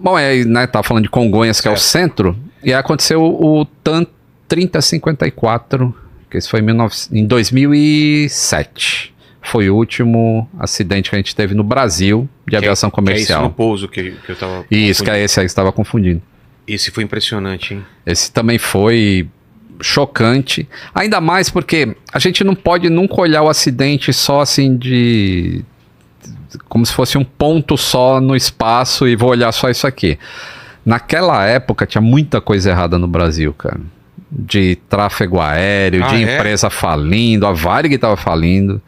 Bom, né, tava falando de Congonhas, que é o centro, e aí aconteceu o TAM 3054, que esse foi em 2007. Foi o último acidente que a gente teve no Brasil de aviação comercial. Que é esse no pouso que eu tava Isso, que é esse aí que você estava confundindo. Esse foi impressionante, hein? Esse também foi chocante. Ainda mais porque a gente não pode nunca olhar o acidente só assim como se fosse um ponto só no espaço e vou olhar só isso aqui. Naquela época tinha muita coisa errada no Brasil, cara. De tráfego aéreo, de empresa falindo, a Varig estava falindo.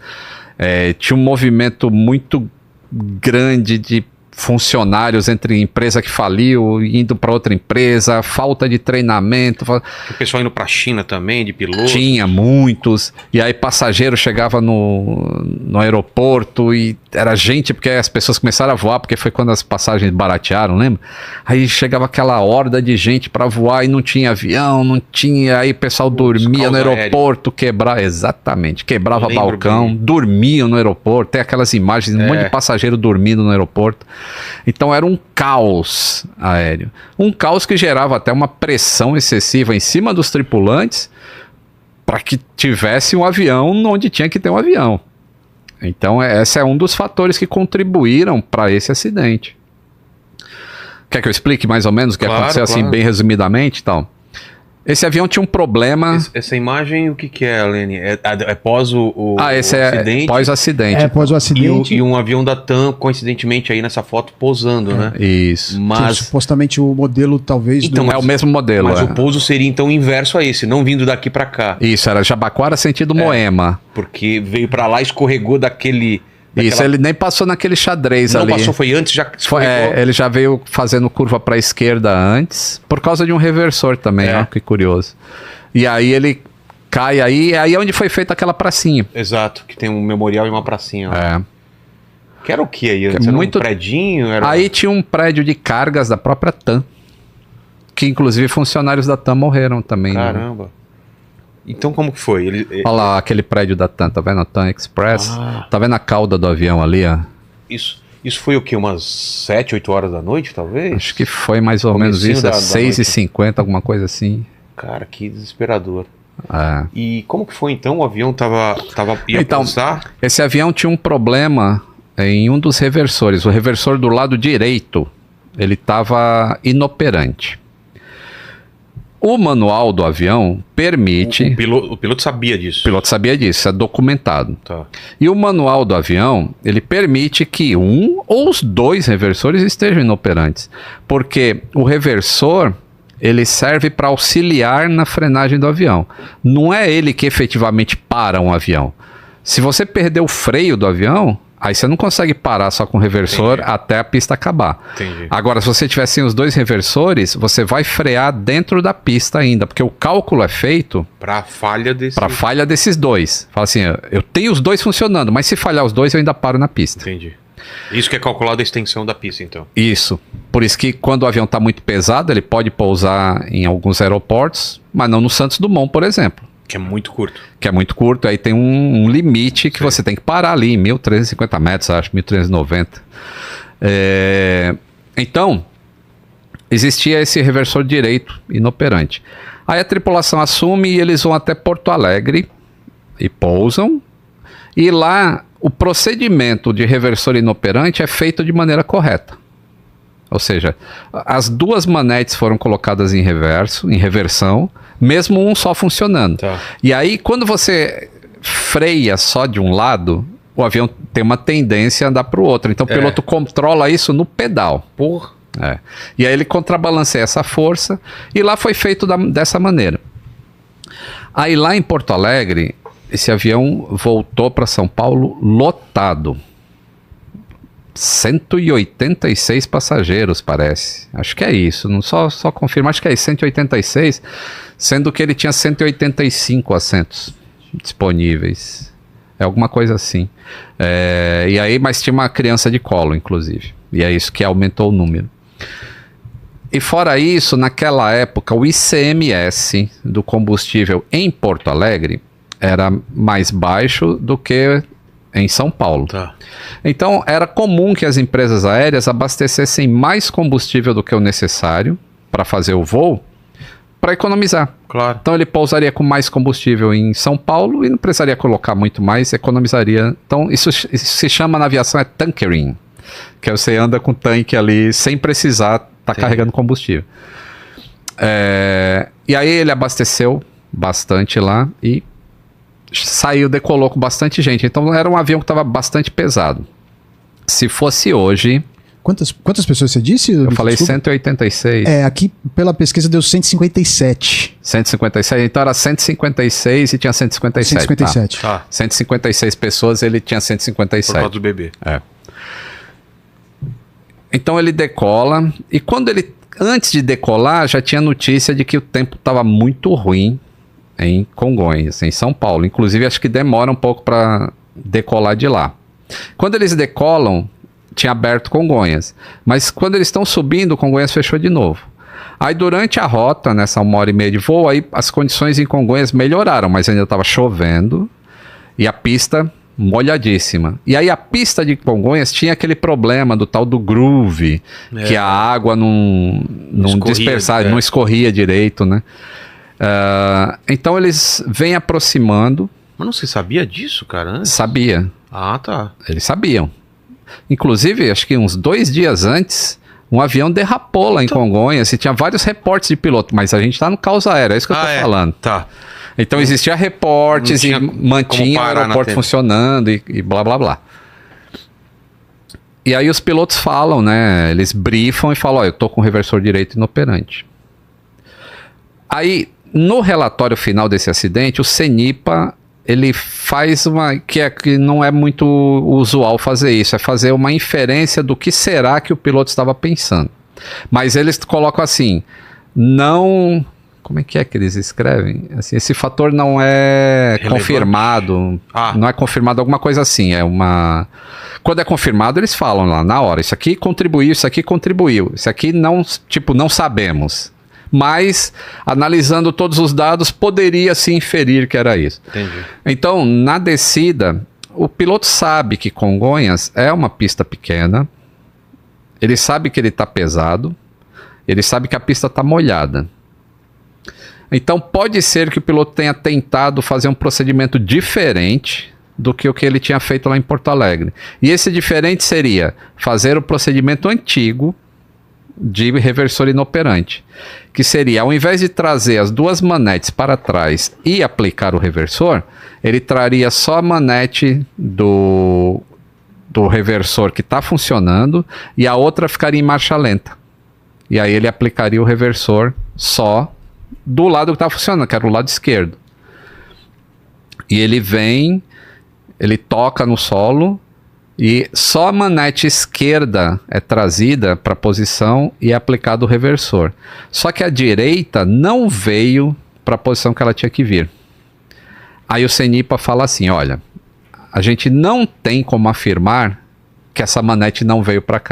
Tinha um movimento muito grande de funcionários entre empresa que faliu, indo para outra empresa, falta de treinamento. O pessoal indo para a China também, de piloto. Tinha muitos, e aí passageiro chegava no aeroporto e era gente, porque as pessoas começaram a voar, porque foi quando as passagens baratearam, lembra? Aí chegava aquela horda de gente para voar e não tinha avião, não tinha, aí o pessoal dormia no aeroporto, quebrava balcão, dormiam no aeroporto, tem aquelas imagens, um monte de passageiro dormindo no aeroporto. Então era um caos aéreo. Um caos que gerava até uma pressão excessiva em cima dos tripulantes para que tivesse um avião onde tinha que ter um avião. Então esse é um dos fatores que contribuíram para esse acidente. Quer que eu explique mais ou menos o que aconteceu assim bem resumidamente? Então, esse avião tinha um problema... Essa imagem, o que é, Lene? É pós o esse acidente? É pós-acidente. Pós o acidente. E um avião da TAM, coincidentemente, aí nessa foto, pousando, né? Isso. Mas... supostamente o modelo, talvez... Então, é o mesmo modelo. Mas o pouso seria, então, inverso a esse, não vindo daqui para cá. Isso, era Jabaquara sentido Moema. Porque veio para lá, escorregou daquele... Isso, ele nem passou naquele xadrez ali. Não passou, foi antes, já escorregou. Ele já veio fazendo curva para a esquerda antes, por causa de um reversor também, ó, que curioso. E aí ele cai aí é onde foi feita aquela pracinha. Exato, que tem um memorial e uma pracinha. Ó. Que era o que aí? Era muito... um predinho? Aí tinha um prédio de cargas da própria TAM, que inclusive funcionários da TAM morreram também. Caramba. Né? Então como que foi? Olha lá, aquele prédio da TAM, tá vendo a TAM Express? Tá vendo a cauda do avião ali, ó? Isso foi o quê? Umas 7, 8 horas da noite, talvez? Acho que foi mais ou menos isso, 6h50, alguma coisa assim. Cara, que desesperador. E como que foi então? O avião ia pousar? Esse avião tinha um problema em um dos reversores. O reversor do lado direito, ele estava inoperante. O manual do avião permite... O piloto sabia disso. O piloto sabia disso, é documentado. Tá. E o manual do avião, ele permite que um ou os dois reversores estejam inoperantes. Porque o reversor, ele serve para auxiliar na frenagem do avião. Não é ele que efetivamente para um avião. Se você perder o freio do avião... Aí você não consegue parar só com o reversor até a pista acabar. Entendi. Agora, se você tiver sem os dois reversores, você vai frear dentro da pista ainda, porque o cálculo é feito para a falha desses dois. Fala assim, eu tenho os dois funcionando, mas se falhar os dois, eu ainda paro na pista. Entendi. Isso que é calculado a extensão da pista, então. Isso. Por isso que quando o avião está muito pesado, ele pode pousar em alguns aeroportos, mas não no Santos Dumont, por exemplo. Que é muito curto. Aí tem um limite que você tem que parar ali, em 1.350 metros, acho, 1.390. Então, existia esse reversor direito inoperante. Aí a tripulação assume e eles vão até Porto Alegre e pousam. E lá, o procedimento de reversor inoperante é feito de maneira correta. Ou seja, as duas manetes foram colocadas em reversão, mesmo um só funcionando. Tá. E aí, quando você freia só de um lado, o avião tem uma tendência a andar para o outro. Então o piloto controla isso no pedal. Porra. E aí ele contrabalanceia essa força, e lá foi feito dessa maneira. Aí lá em Porto Alegre, esse avião voltou para São Paulo lotado. 186 passageiros, parece. Acho que é isso. Não só confirma, acho que é isso, 186, sendo que ele tinha 185 assentos disponíveis. É alguma coisa assim. E aí, mas tinha uma criança de colo, inclusive. E é isso que aumentou o número. E fora isso, naquela época, o ICMS do combustível em Porto Alegre era mais baixo do que em São Paulo. Tá. Então, era comum que as empresas aéreas abastecessem mais combustível do que o necessário para fazer o voo, para economizar. Claro. Então, ele pousaria com mais combustível em São Paulo e não precisaria colocar muito mais, economizaria. Então, isso se chama na aviação tankering, que é você anda com o tanque ali sem precisar estar carregando combustível. E aí ele abasteceu bastante lá e saiu, decolou com bastante gente. Então era um avião que estava bastante pesado. Se fosse hoje... Quantas pessoas você disse? Eu falei 186. Aqui pela pesquisa deu 157. 157, então era 156 e tinha 157. 157. Tá. 156 pessoas, ele tinha 157. Por causa do bebê. Então ele decola, e quando ele, antes de decolar, já tinha notícia de que o tempo estava muito ruim em Congonhas, em São Paulo. Inclusive, acho que demora um pouco para decolar de lá. Quando eles decolam, tinha aberto Congonhas. Mas quando eles estão subindo, Congonhas fechou de novo. Aí durante a rota, nessa 1h30 de voo, aí as condições em Congonhas melhoraram, mas ainda estava chovendo e a pista molhadíssima. E aí a pista de Congonhas tinha aquele problema do tal do groove, que a água não dispersava, não escorria direito, né? Então eles vêm aproximando. Mas não se sabia disso, cara? Antes? Sabia. Ah, tá. Eles sabiam. Inclusive, acho que uns 2 dias antes, um avião derrapou lá em Congonhas e tinha vários reportes de piloto, mas a gente tá no caos aéreo, é isso que eu tô falando. Tá. Então existia reportes e mantinha o aeroporto funcionando e blá blá blá. E aí os pilotos falam, né? Eles briefam e falam, eu tô com o reversor direito inoperante. Aí, no relatório final desse acidente, o CENIPA, ele faz que não é muito usual fazer isso, é fazer uma inferência do que será que o piloto estava pensando. Mas eles colocam assim, não... Como é que eles escrevem? Assim, esse fator não é confirmado, não é confirmado, alguma coisa assim, Quando é confirmado, eles falam lá na hora, isso aqui contribuiu, isso aqui não sabemos. Mas, analisando todos os dados, poderia se inferir que era isso. Entendi. Então, na descida, o piloto sabe que Congonhas é uma pista pequena, ele sabe que ele está pesado, ele sabe que a pista está molhada. Então, pode ser que o piloto tenha tentado fazer um procedimento diferente do que o que ele tinha feito lá em Porto Alegre. E esse diferente seria fazer o procedimento antigo de reversor inoperante, que seria, ao invés de trazer as 2 manetes para trás e aplicar o reversor, ele traria só a manete do reversor que está funcionando e a outra ficaria em marcha lenta. E aí ele aplicaria o reversor só do lado que está funcionando, que era o lado esquerdo. E ele toca no solo e só a manete esquerda é trazida para a posição e é aplicado o reversor. Só que a direita não veio para a posição que ela tinha que vir. Aí o CENIPA fala assim, olha, a gente não tem como afirmar que essa manete não veio para cá.